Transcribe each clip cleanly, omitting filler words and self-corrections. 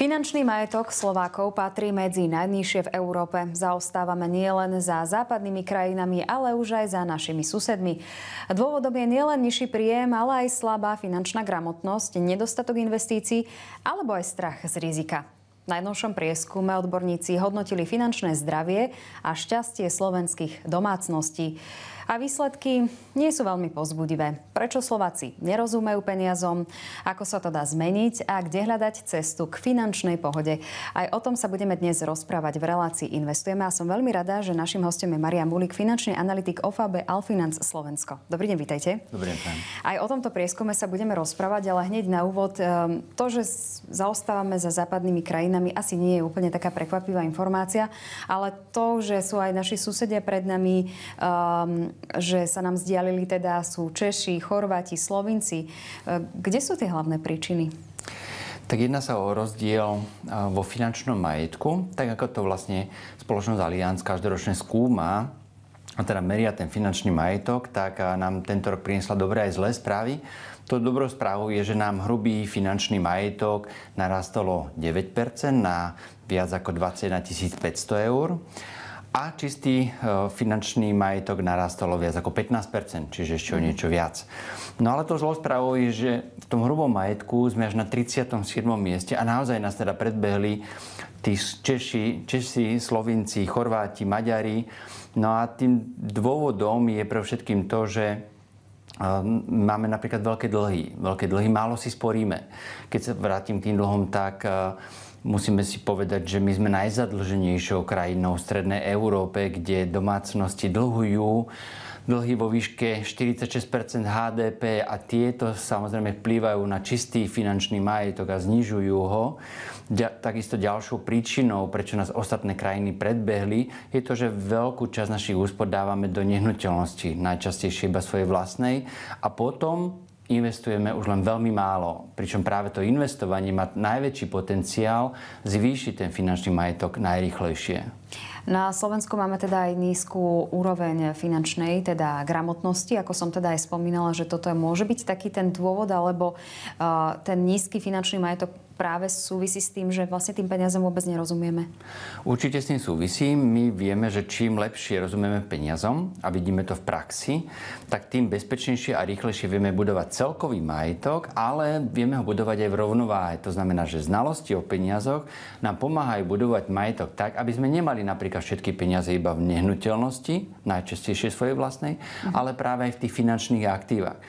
Finančný majetok Slovákov patrí medzi najnižšie v Európe. Zaostávame nielen za západnými krajinami, ale už aj za našimi susedmi. Dôvodom je nielen nižší príjem, ale aj slabá finančná gramotnosť, nedostatok investícií alebo aj strach z rizika. V najnovšom prieskume odborníci hodnotili finančné zdravie a šťastie slovenských domácností. A výsledky nie sú veľmi povzbudivé. Prečo Slováci nerozumejú peniazom, ako sa to dá zmeniť a kde hľadať cestu k finančnej pohode. Aj o tom sa budeme dnes rozprávať v relácii Investujeme a som veľmi rada, že našim hostom je Marián Bulík, finančný analytik OFAB Alfinanz Slovensko. Dobrý deň, vítajte. Dobrý deň. Aj o tomto prieskume sa budeme rozprávať, ale hneď na úvod to, že zaostávame za západnými krajinami, asi nie je úplne taká prekvapivá informácia, ale to, že sú aj naši susedia pred nami, že sa nám vzdialili, teda sú Češi, Chorváti, Slovinci. Kde sú tie hlavné príčiny? Tak jedná sa o rozdiel vo finančnom majetku, tak ako to vlastne spoločnosť Allianz každoročne skúma a teda meria ten finančný majetok, tak nám tento rok priniesla dobré aj zlé správy. To dobrou správou je, že nám hrubý finančný majetok narastol o 9% na viac ako 21 500 eur. A čistý finančný majetok narastol viac ako 15%, čiže ešte o niečo viac. No ale to zlou správou je, že v tom hrubom majetku sme až na 37. mieste a naozaj nás teda predbehli tí Češi, Slovinci, Chorváti, Maďari. No a tým dôvodom je pre všetkým to, že máme napríklad veľké dlhy, málo si sporíme. Keď sa vrátim k tým dlhom, tak musíme si povedať, že my sme najzadlženejšou krajinou v strednej Európe, kde domácnosti dlhujú dlhy vo výške 46% HDP a tieto samozrejme vplývajú na čistý finančný majetok a znižujú ho. Takisto ďalšou príčinou, prečo nás ostatné krajiny predbehli, je to, že veľkú časť našich úspor dávame do nehnuteľnosti, najčastejšie iba svojej vlastnej a potom investujeme už len veľmi málo. Pričom práve to investovanie má najväčší potenciál zvýšiť ten finančný majetok najrýchlejšie. Na Slovensku máme teda aj nízku úroveň finančnej, teda gramotnosti. Ako som teda aj spomínala, že toto môže byť taký ten dôvod, alebo ten nízky finančný majetok práve súvisí s tým, že vlastne tým peniazom vôbec nerozumieme? Určite s tým súvisí. My vieme, že čím lepšie rozumieme peniazom a vidíme to v praxi, tak tým bezpečnejšie a rýchlejšie vieme budovať celkový majetok, ale vieme ho budovať aj v rovnováhe. To znamená, že znalosti o peniazoch nám pomáhajú budovať majetok tak, aby sme nemali napríklad všetky peniaze iba v nehnuteľnosti, najčastejšie svojej vlastnej, ale práve aj v tých finančných aktívach.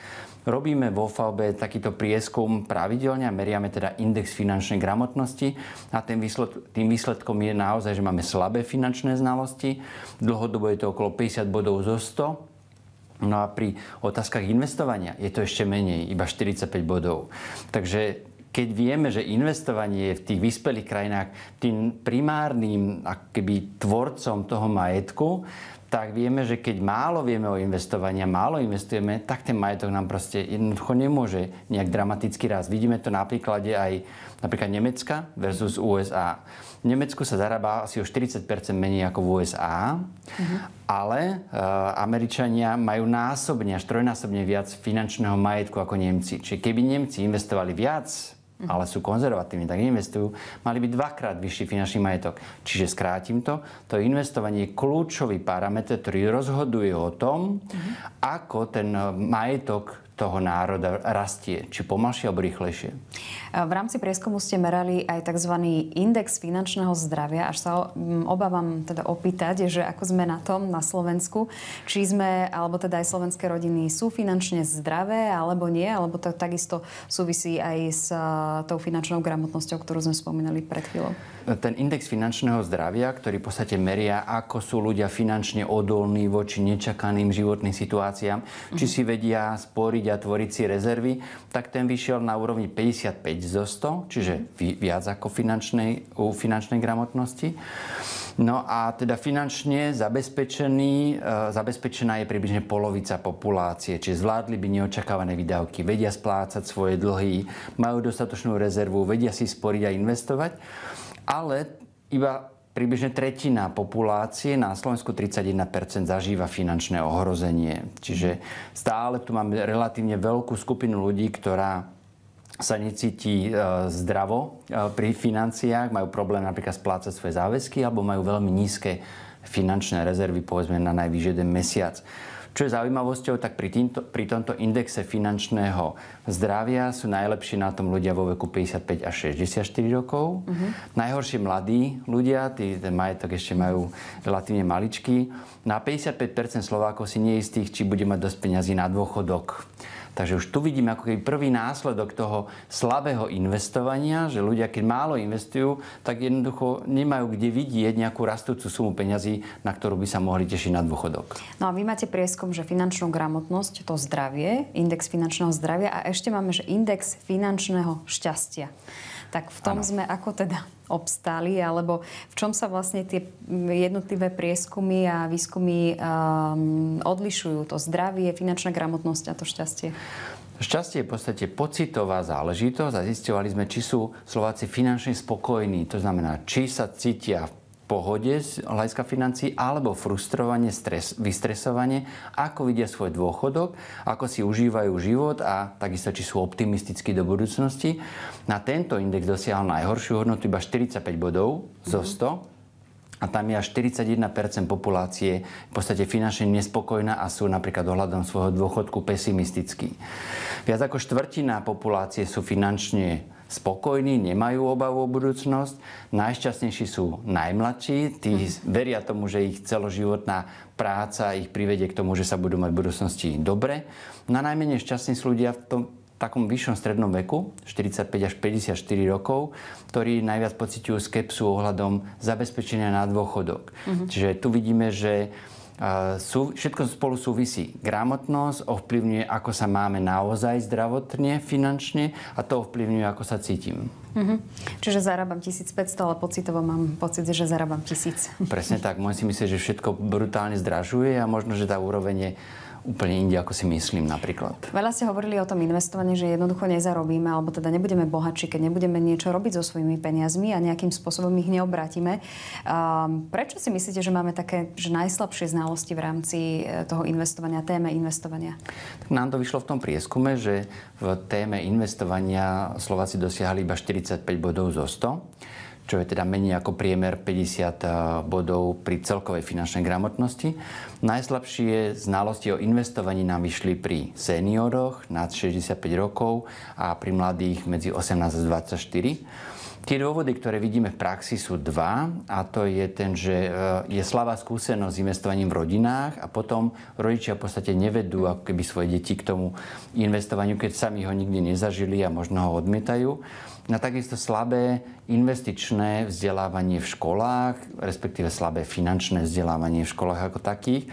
Robíme vo OFAB takýto prieskum pravidelne a meriame teda index finančnej gramotnosti a tým výsledkom je naozaj, že máme slabé finančné znalosti. Dlhodobo je to okolo 50 bodov zo 100. No a pri otázkach investovania je to ešte menej, iba 45 bodov. Takže keď vieme, že investovanie je v tých vyspelých krajinách tým primárnym akoby tvorcom toho majetku, tak vieme, že keď málo vieme o investovaní a málo investujeme, tak ten majetok nám proste jednoducho nemôže nejak dramaticky rásť. Vidíme to na príklade aj napríklad Nemecka versus USA. V Nemecku sa zarába asi o 40% menej ako v USA, ale Američania majú násobne až trojnásobne viac finančného majetku ako Nemci. Čiže keby Nemci investovali viac, ale sú konzervatívni, tak investujú, mali by dvakrát vyšší finančný majetok. Čiže skrátim to investovanie je kľúčový parameter, ktorý rozhoduje o tom, ako ten majetok toho národa rastie, či pomalšie alebo rýchlejšie. V rámci prieskumu ste merali aj tzv. Index finančného zdravia. Až sa obávam teda opýtať, že ako sme na tom na Slovensku. Či sme, alebo teda aj slovenské rodiny sú finančne zdravé, alebo nie, alebo to takisto súvisí aj s tou finančnou gramotnosťou, ktorú sme spomínali pred chvíľou. Ten index finančného zdravia, ktorý v podstate meria, ako sú ľudia finančne odolní voči nečakaným životným situáciám, či si vedia sporiť a tvoriť si rezervy, tak ten vyšiel na úrovni 55 zo 100, čiže viac ako u finančnej gramotnosti. No a teda finančne zabezpečená je približne polovica populácie, čiže zvládli by neočakávané výdavky, vedia splácať svoje dlhy, majú dostatočnú rezervu, vedia si sporiť a investovať, ale iba približne tretina populácie, na Slovensku 31%, zažíva finančné ohrozenie. Čiže stále tu máme relatívne veľkú skupinu ľudí, ktorá sa necíti zdravo pri financiách, majú problém napríklad splácať svoje záväzky alebo majú veľmi nízke finančné rezervy, povedzme na najvýš jeden mesiac. Čo je zaujímavosťou, tak pri tomto indexe finančného zdravia sú najlepší na tom ľudia vo veku 55 až 64 rokov. Najhoršie mladí ľudia, ten majetok ešte majú relatívne maličký. Na 55% Slovákov si nie je istých, či bude mať dosť peňazí na dôchodok. Takže už tu vidíme ako keby prvý následok toho slabého investovania, že ľudia, keď málo investujú, tak jednoducho nemajú kde vidieť nejakú rastúcu sumu peňazí, na ktorú by sa mohli tešiť na dôchodok. No a vy máte prieskum, že finančnú gramotnosť, to zdravie, index finančného zdravia a ešte máme, že index finančného šťastia. Tak v tom sme ako teda obstáli, alebo v čom sa vlastne tie jednotlivé prieskumy a výskumy odlišujú? To zdravie, finančná gramotnosť a to šťastie? Šťastie je v podstate pocitová záležitosť a zisťovali sme, či sú Slováci finančne spokojní. To znamená, či sa cítia v pohode z hľadiska financií alebo frustrovanie, vystresovanie, ako vidia svoj dôchodok, ako si užívajú život a takisto, či sú optimistickí do budúcnosti. Na tento index dosiahol najhoršiu hodnotu iba 45 bodov zo 100 a tam je až 41% populácie v podstate finančne nespokojná a sú napríklad ohľadom svojho dôchodku pesimistickí. Viac ako štvrtina populácie sú finančne spokojní, nemajú obavu o budúcnosť. Najšťastnejší sú najmladší. Tí veria tomu, že ich celoživotná práca ich privedie k tomu, že sa budú mať v budúcnosti dobre. Na najmenej šťastní sú ľudia v tom takom vyššom strednom veku, 45 až 54 rokov, ktorí najviac pociťujú skepsu ohľadom zabezpečenia na dôchodok. Čiže tu vidíme, že všetko spolu súvisí. Gramotnosť ovplyvňuje, ako sa máme naozaj zdravotne, finančne a to ovplyvňuje, ako sa cítim. Čiže zarábam 1500, ale pocitovo mám pocit, že zarábam 1000. Presne tak. Môžem si myslieť, že všetko brutálne zdražuje a možno, že tá úroveň je úplne inde, ako si myslím napríklad. Veľa ste hovorili o tom investovaní, že jednoducho nezarobíme, alebo teda nebudeme bohatší, keď nebudeme niečo robiť so svojimi peniazmi a nejakým spôsobom ich neobrátime. Prečo si myslíte, že máme také že najslabšie znalosti v rámci toho investovania, téme investovania? Tak nám to vyšlo v tom prieskume, že v téme investovania Slováci dosiahli iba 45 bodov zo 100. Čo je teda menej ako priemer 50 bodov pri celkovej finančnej gramotnosti. Najslabšie znalosti o investovaní nám vyšli pri senioroch nad 65 rokov a pri mladých medzi 18 a 24. Tie dôvody, ktoré vidíme v praxi, sú dva. A to je ten, že je slabá skúsenosť s investovaním v rodinách a potom rodičia v podstate nevedú ako keby svoje deti k tomu investovaniu, keď sami ho nikdy nezažili a možno ho odmietajú. Na takisto slabé investičné vzdelávanie v školách, respektíve slabé finančné vzdelávanie v školách ako takých.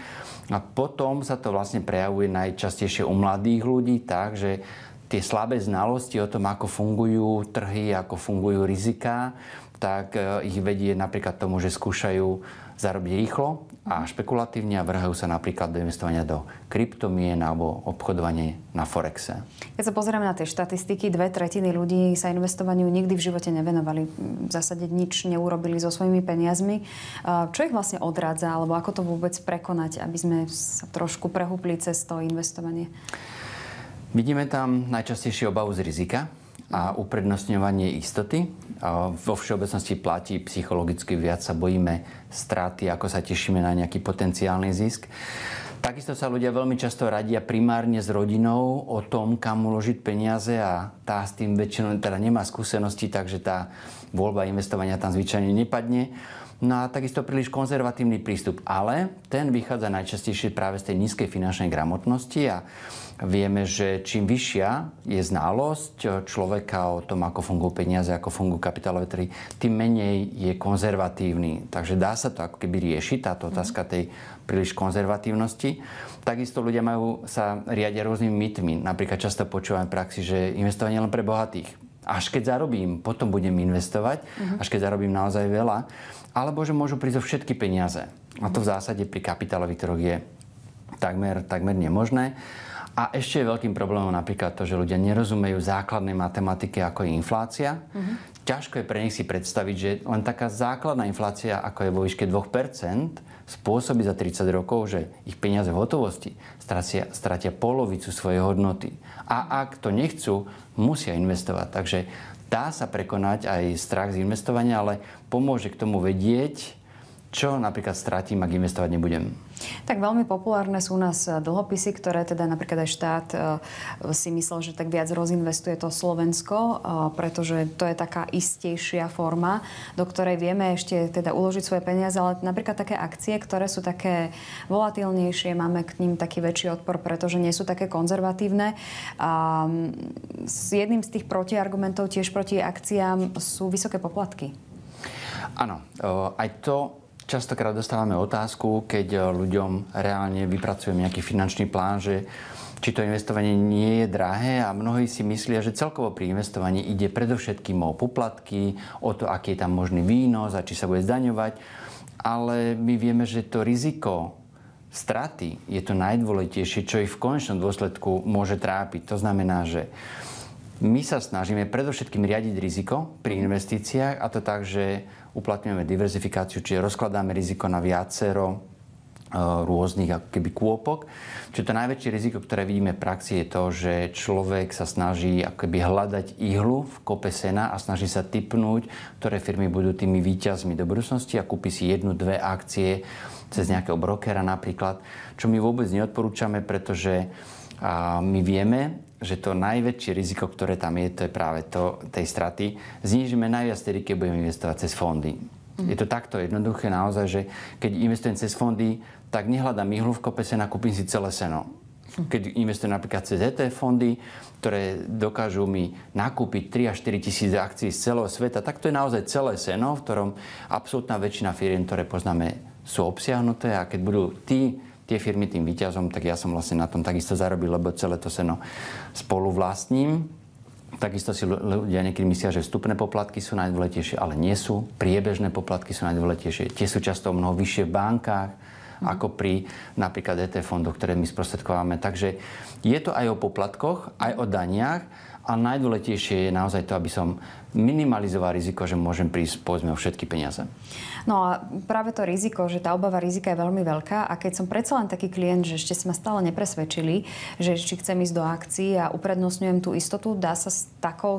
A potom sa to vlastne prejavuje najčastejšie u mladých ľudí tak, že tie slabé znalosti o tom, ako fungujú trhy, ako fungujú riziká, tak ich vedie napríklad tomu, že skúšajú zarobiť rýchlo a špekulatívne a vrhajú sa napríklad do investovania do kryptomien alebo obchodovanie na Forexe. Keď sa pozrieme na tie štatistiky, 2/3 ľudí sa investovaniu nikdy v živote nevenovali. V zásade nič neurobili so svojimi peniazmi. Čo ich vlastne odrádza, alebo ako to vôbec prekonať, aby sme sa trošku prehúpli cez to investovanie? Vidíme tam najčastejšie obavu z rizika a uprednostňovanie istoty. Vo všeobecnosti platí psychologicky viac sa bojíme straty, ako sa tešíme na nejaký potenciálny zisk. Takisto sa ľudia veľmi často radia primárne s rodinou o tom, kam uložiť peniaze a tá s tým väčšinou teda nemá skúsenosti, takže tá voľba investovania tam zvyčajne nepadne. No a takisto príliš konzervatívny prístup, ale ten vychádza najčastejšie práve z tej nízkej finančnej gramotnosti a vieme, že čím vyššia je znalosť človeka o tom, ako fungujú peniaze, ako fungujú kapitálové trhy, tým menej je konzervatívny. Takže dá sa to ako keby riešiť, táto otázka tej príliš konzervatívnosti. Takisto ľudia sa riadia rôznymi mýtmi. Napríklad často počúvam v praxi, že investovanie je len pre bohatých. Až keď zarobím, potom budem investovať, až keď zarobím naozaj veľa. Alebo že môžu prísť o všetky peniaze. A to v zásade pri kapitálových trhoch je takmer nemožné. A ešte je veľkým problémom napríklad to, že ľudia nerozumejú základnej matematike, ako je inflácia. ťažko je pre nich si predstaviť, že len taká základná inflácia, ako je vo výške 2%, spôsobí za 30 rokov, že ich peniaze v hotovosti stratia polovicu svojej hodnoty. A ak to nechcú, musia investovať. Takže dá sa prekonať aj strach z investovania, ale pomôže k tomu vedieť, čo napríklad stratím, ak investovať nebudem. Tak veľmi populárne sú u nás dlhopisy, ktoré teda napríklad aj štát si myslel, že tak viac rozinvestuje to Slovensko, pretože to je taká istejšia forma, do ktorej vieme ešte teda uložiť svoje peniaze, ale napríklad také akcie, ktoré sú také volatilnejšie, máme k ním taký väčší odpor, pretože nie sú také konzervatívne. Jedným z tých protiargumentov tiež proti akciám sú vysoké poplatky. Áno, aj to častokrát dostávame otázku, keď ľuďom reálne vypracujem nejaký finančný plán, že či to investovanie nie je drahé, a mnohí si myslia, že celkovo pri investovaní ide predovšetkým o poplatky, o to, aký je tam možný výnos a či sa bude zdaňovať. Ale my vieme, že to riziko straty je to najdôležitejšie, čo ich v konečnom dôsledku môže trápiť. To znamená, že my sa snažíme predovšetkým riadiť riziko pri investíciách, a to tak, že uplatňujeme diverzifikáciu, čiže rozkladáme riziko na viacero rôznych ako keby kôpok. Čiže to najväčšie riziko, ktoré vidíme v praxi, je to, že človek sa snaží ako keby hľadať ihlu v kope sena a snaží sa tipnúť, ktoré firmy budú tými víťazmi do budúcnosti, a kúpi si 1-2 akcie cez nejakého brokera napríklad, čo my vôbec neodporúčame, pretože my vieme, že to najväčšie riziko, ktoré tam je, to je práve to, tej straty, znížime najviac tedy, keď budeme investovať cez fondy. Je to takto jednoduché naozaj, že keď investujem cez fondy, tak nehľadám ihlu v kope sena, kúpim si celé seno. Keď investujem napríklad cez ETF fondy, ktoré dokážu mi nakúpiť 3 až 4 tisíc akcií z celého sveta, tak to je naozaj celé seno, v ktorom absolútna väčšina firiem, ktoré poznáme, sú obsiahnuté, a keď budú tie firmy tým víťazom, tak ja som vlastne na tom takisto zarobil, lebo celé to seno spolu vlastním. Takisto si ľudia niekedy myslia, že vstupné poplatky sú najdôležitejšie, ale nie sú. Priebežné poplatky sú najdôležitejšie. Tie sú často mnoho vyššie v bankách, ako pri napríklad ETF fondoch, ktoré my sprostredkováme. Takže je to aj o poplatkoch, aj o daniach, a najdôležitejšie je naozaj to, aby som minimalizoval riziko, že môžem prísť povedzme o všetky peniaze. No a práve to riziko, že tá obava rizika je veľmi veľká, a keď som predsa len taký klient, že ešte si ma stále nepresvedčili, že či chcem ísť do akcií a uprednostňujem tú istotu, dá sa s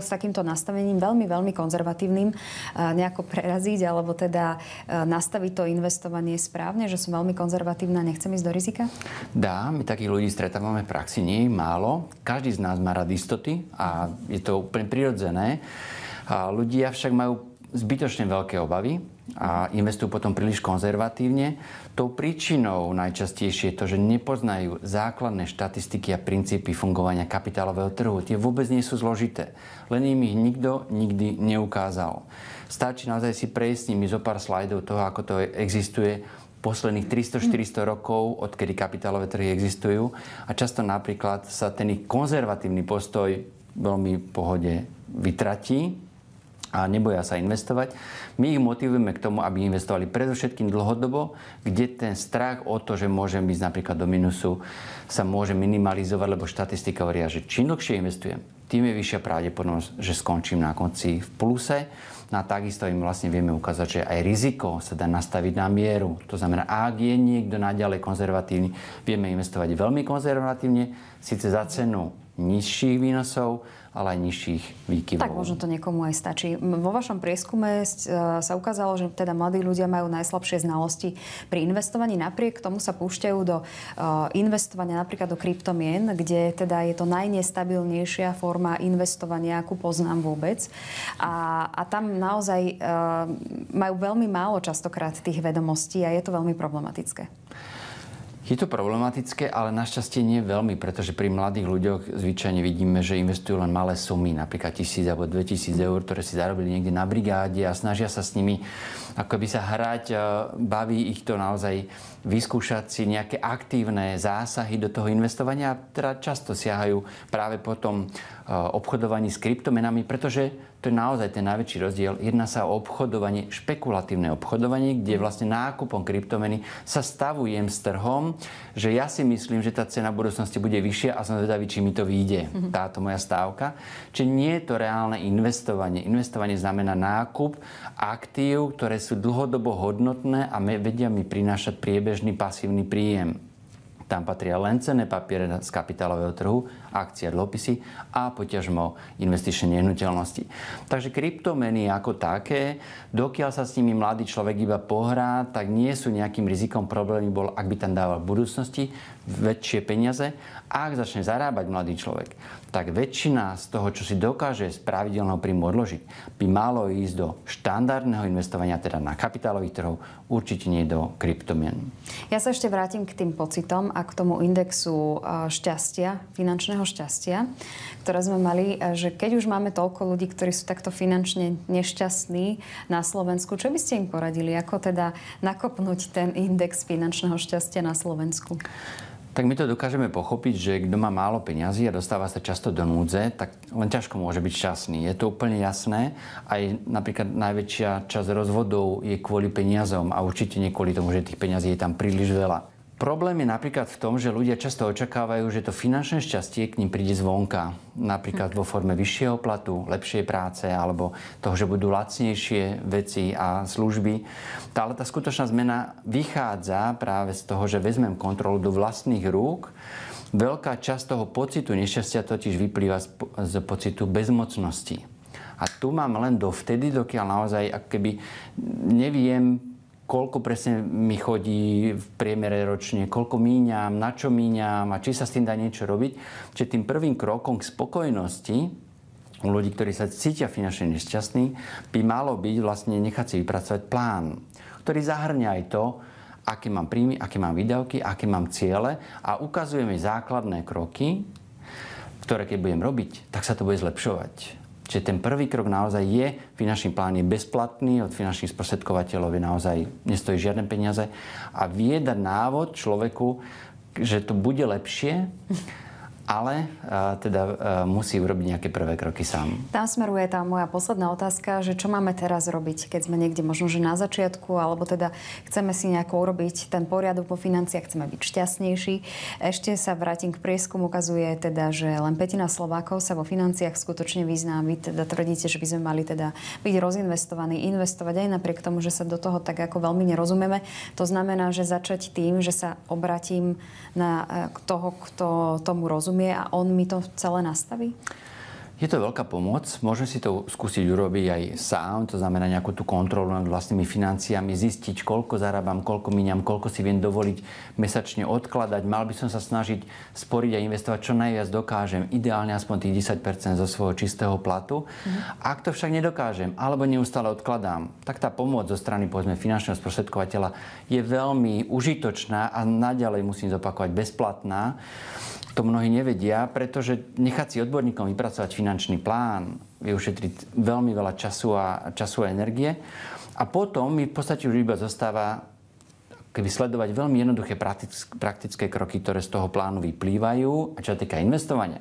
takýmto nastavením veľmi, veľmi konzervatívnym nejako preraziť, alebo teda nastaviť to investovanie správne, že som veľmi konzervatívna a nechcem ísť do rizika? Dá, my takých ľudí stretávame v praxi, nie je málo. Každý z nás má rád istoty a je to úplne prirodzené. A ľudia však majú zbytočne veľké obavy a investujú potom príliš konzervatívne. Tou príčinou najčastejšie je to, že nepoznajú základné štatistiky a princípy fungovania kapitálového trhu. Tie vôbec nie sú zložité. Len im ich nikto nikdy neukázal. Stačí naozaj si prejsť s nimi zo pár slajdov toho, ako to existuje posledných 300-400 rokov, odkedy kapitálové trhy existujú. A často napríklad sa ten ich konzervatívny postoj veľmi v pohode vytratí a neboja sa investovať. My ich motivujeme k tomu, aby investovali predovšetkým dlhodobo, kde ten strach o to, že môžem ísť napríklad do minusu, sa môže minimalizovať, lebo štatistika hovoria, že čím dlhšie investujem, tým je vyššia pravdepodobnosť, že skončím na konci v pluse. No a takisto im vlastne vieme ukázať, že aj riziko sa dá nastaviť na mieru. To znamená, ak je niekto naďalej konzervatívny, vieme investovať veľmi konzervatívne, síce za cenu nižších výnosov, ale aj nižších výkyvov. Tak možno to niekomu aj stačí. Vo vašom prieskume sa ukázalo, že teda mladí ľudia majú najslabšie znalosti pri investovaní. Napriek tomu sa púšťajú do investovania napríklad do kryptomien, kde teda je to najnestabilnejšia forma investovania, akú poznám vôbec. A tam naozaj majú veľmi málo častokrát tých vedomostí a je to veľmi problematické. Je to problematické, ale našťastie nie veľmi, pretože pri mladých ľuďoch zvyčajne vidíme, že investujú len malé sumy, napríklad 1000 alebo 2000 eur, ktoré si zarobili niekde na brigáde a snažia sa s nimi akoby sa hrať. Baví ich to naozaj vyskúšať si nejaké aktívne zásahy do toho investovania, teda často siahajú práve po tom obchodovaní s kryptomenami, pretože to to je naozaj ten najväčší rozdiel. Jedná sa o obchodovanie, špekulatívne obchodovanie, kde vlastne nákupom kryptomeny sa stavujem s trhom, že ja si myslím, že tá cena v budúcnosti bude vyššia a som zvedavý, či mi to vyjde, táto moja stávka. Čiže nie je to reálne investovanie. Investovanie znamená nákup aktív, ktoré sú dlhodobo hodnotné a vedia mi prinášať priebežný pasívny príjem. Tam patria len cenné papiere z kapitálového trhu, akcie, dlhopisy a poťažmo investičné nehnuteľnosti. Takže kryptomeny ako také, dokiaľ sa s nimi mladý človek iba pohrá, tak nie sú nejakým rizikom. Problém bol, ak by tam dával v budúcnosti väčšie peniaze. A ak začne zarábať mladý človek, tak väčšina z toho, čo si dokáže z pravidelného príjmu odložiť, by malo ísť do štandardného investovania, teda na kapitálových trhov, určite nie do kryptomien. Ja sa ešte vrátim k tým pocitom a k tomu indexu šťastia, finančného šťastia, ktoré sme mali, že keď už máme toľko ľudí, ktorí sú takto finančne nešťastní na Slovensku, čo by ste im poradili? Ako teda nakopnúť ten index finančného šťastia na Slovensku? Tak my to dokážeme pochopiť, že kto má málo peňazí a dostáva sa často do núdze, tak len ťažko môže byť šťastný. Je to úplne jasné. Aj napríklad najväčšia časť rozvodov je kvôli peniazom a určite nie kvôli tomu, že tých peňazí je tam príliš veľa. Problém je napríklad v tom, že ľudia často očakávajú, že to finančné šťastie k ním príde zvonka. Napríklad vo forme vyššieho platu, lepšej práce alebo toho, že budú lacnejšie veci a služby. Ale tá skutočná zmena vychádza práve z toho, že vezmem kontrolu do vlastných rúk. Veľká časť toho pocitu nešťastia totiž vyplýva z pocitu bezmocnosti. A tu mám len dovtedy, dokiaľ naozaj akoby neviem, koľko presne mi chodí v priemere ročne, koľko míňam, na čo míňam a či sa s tým dá niečo robiť. Čiže tým prvým krokom k spokojnosti u ľudí, ktorí sa cítia finančne nešťastní, by malo byť vlastne nechať si vypracovať plán, ktorý zahŕňa aj to, aké mám príjmy, aké mám výdavky, aké mám ciele a ukazuje mi základné kroky, ktoré keď budem robiť, tak sa to bude zlepšovať. Čiže ten prvý krok naozaj je, finančný plán je bezplatný, od finančných sprostredkovateľov je naozaj nestojí žiadne peniaze a vie dať návod človeku, že to bude lepšie, ale musí urobiť nejaké prvé kroky sám. Tam smeruje tá moja posledná otázka, že čo máme teraz robiť, keď sme niekde možno, že na začiatku, alebo teda chceme si nejako urobiť ten poriadok po financiách, chceme byť šťastnejší. Ešte sa vrátim k prieskumu, ukazuje teda, že len 1/5 Slovákov sa vo financiách skutočne vyzná. Vy teda tvrdíte, že by sme mali teda byť rozinvestovaní, investovať aj napriek tomu, že sa do toho tak ako veľmi nerozumieme. To znamená, že začať tým, že sa obratím na toho, kto tomu rozumie a on mi to celé nastaví? Je to veľká pomoc. Môžem si to skúsiť urobiť aj sám, to znamená nejakú tú kontrolu nad vlastnými financiami, zistiť, koľko zarábam, koľko míňam, koľko si viem dovoliť mesačne odkladať. Mal by som sa snažiť sporiť a investovať čo najviac dokážem. Ideálne aspoň tých 10% zo svojho čistého platu. Ak to však nedokážem, alebo neustále odkladám, tak tá pomoc zo strany, povedzme, finančného sprostredkovateľa je veľmi užitočná a naďalej musím zopakovať bezplatná. To mnohí nevedia, pretože nechať si odborníkom vypracovať finančný plán je ušetriť veľmi veľa času a energie. A potom mi v podstate už iba zostáva sledovať veľmi jednoduché praktické kroky, ktoré z toho plánu vyplývajú. A čo sa týka investovania,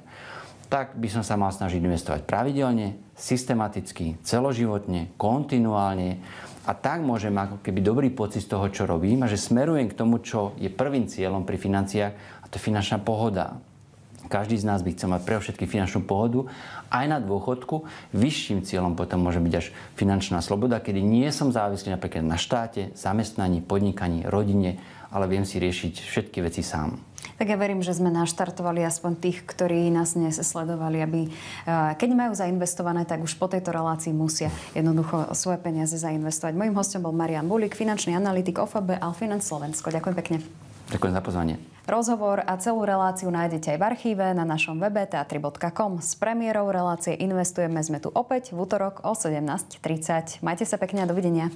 tak by som sa mal snažiť investovať pravidelne, systematicky, celoživotne, kontinuálne. A tak môžem ako keby dobrý pocit z toho, čo robím a že smerujem k tomu, čo je prvým cieľom pri financiách, a to je finančná pohoda. Každý z nás by chcel mať pre všetky finančnú pohodu. Aj na dôchodku vyšším cieľom potom môže byť až finančná sloboda, kedy nie som závislý napríklad na štáte, zamestnaní, podnikaní, rodine, ale viem si riešiť všetky veci sám. Tak ja verím, že sme naštartovali aspoň tých, ktorí nás dnes sledovali, aby keď majú zainvestované, tak už po tejto relácii musia jednoducho svoje peniaze zainvestovať. Mojím hostom bol Marián Bulík, finančný analytik OFB Alfinance Slovensko. Ďakujem pekne. Ďakujem za pozvanie. Rozhovor a celú reláciu nájdete aj v archíve na našom webe teatry.com. S premiérou relácie Investujeme sme tu opäť v utorok o 17:30. Majte sa pekne a dovidenia.